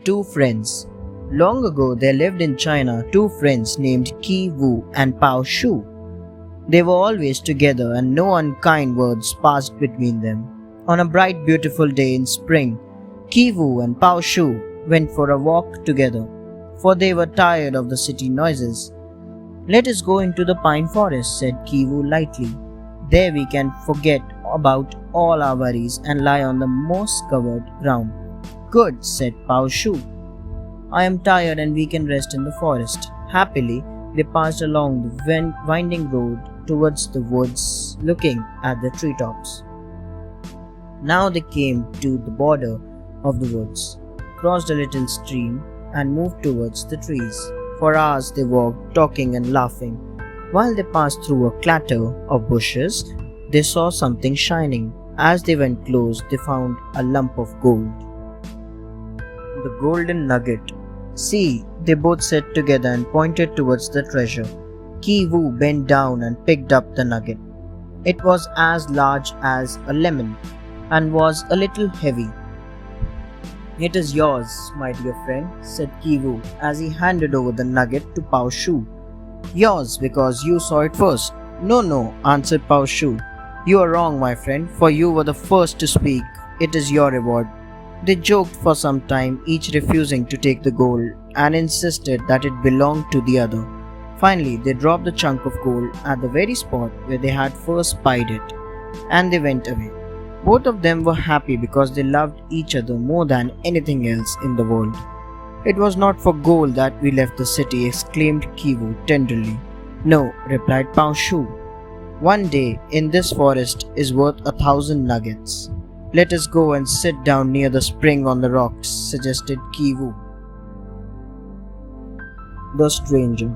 two friends. Long ago, there lived in China two friends named Qi Wu and Pao Shu. They were always together and no unkind words passed between them. On a bright, beautiful day in spring, Qi Wu and Pao Shu went for a walk together, for they were tired of the city noises. "Let us go into the pine forest," said Qi Wu lightly. "There we can forget about all our worries and lie on the moss-covered ground." "Good," said Pao Shu. "I am tired and we can rest in the forest." Happily, they passed along the winding road towards the woods, looking at the treetops. Now they came to the border of the woods, crossed a little stream, and moved towards the trees. For hours they walked, talking and laughing. While they passed through a clutter of bushes, they saw something shining. As they went close, they found a lump of gold. The Golden Nugget. "See," they both said together and pointed towards the treasure. Qi Wu bent down and picked up the nugget. It was as large as a lemon and was a little heavy. "It is yours, my dear friend," said Qi Wu as he handed over the nugget to Pao Shu. "Yours because you saw it first." No, answered Pao Shu. "You are wrong, my friend, for you were the first to speak. It is your reward." They joked for some time, each refusing to take the gold, and insisted that it belonged to the other. Finally, they dropped the chunk of gold at the very spot where they had first spied it, and they went away. Both of them were happy because they loved each other more than anything else in the world. "It was not for gold that we left the city," exclaimed Qi Wu tenderly. "No," replied Pao Shu. "One day in this forest is worth 1,000 nuggets." "Let us go and sit down near the spring on the rocks," suggested Qi Wu. The stranger.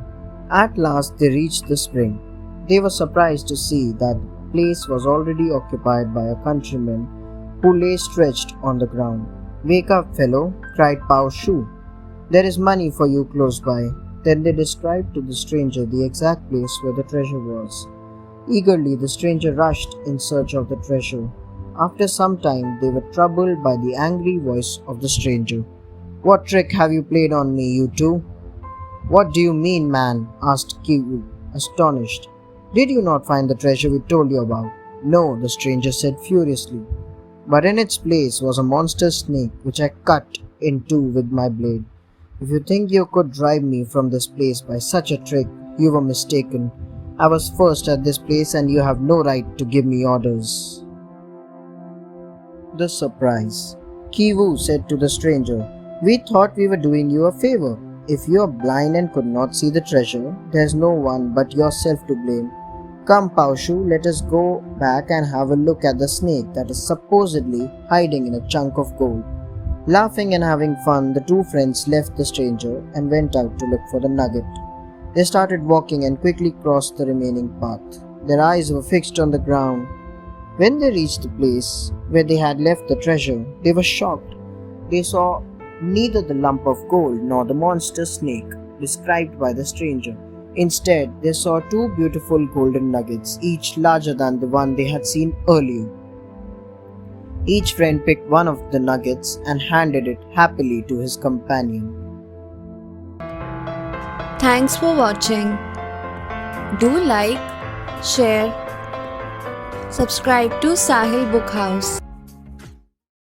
At last they reached the spring. They were surprised to see that the place was already occupied by a countryman who lay stretched on the ground. "Wake up, fellow," cried Pao Shu. "There is money for you close by." Then they described to the stranger the exact place where the treasure was. Eagerly the stranger rushed in search of the treasure. After some time they were troubled by the angry voice of the stranger. "What trick have you played on me, you two?" "What do you mean, man?" asked Qi Wu, astonished. "Did you not find the treasure we told you about?" "No," the stranger said furiously. "But in its place was a monster snake which I cut in two with my blade. If you think you could drive me from this place by such a trick, you were mistaken. I was first at this place and you have no right to give me orders." The surprise. Qi Wu said to the stranger, "We thought we were doing you a favor. If you are blind and could not see the treasure, there is no one but yourself to blame. Come, Pao Shu, let us go back and have a look at the snake that is supposedly hiding in a chunk of gold." Laughing and having fun, the two friends left the stranger and went out to look for the nugget. They started walking and quickly crossed the remaining path. Their eyes were fixed on the ground. When they reached the place where they had left the treasure, they were shocked. They saw neither the lump of gold nor the monster snake described by the stranger. Instead, they saw two beautiful golden nuggets, each larger than the one they had seen earlier. Each friend picked one of the nuggets and handed it happily to his companion. Thanks for watching. Do like, share, subscribe to Sahil Book House.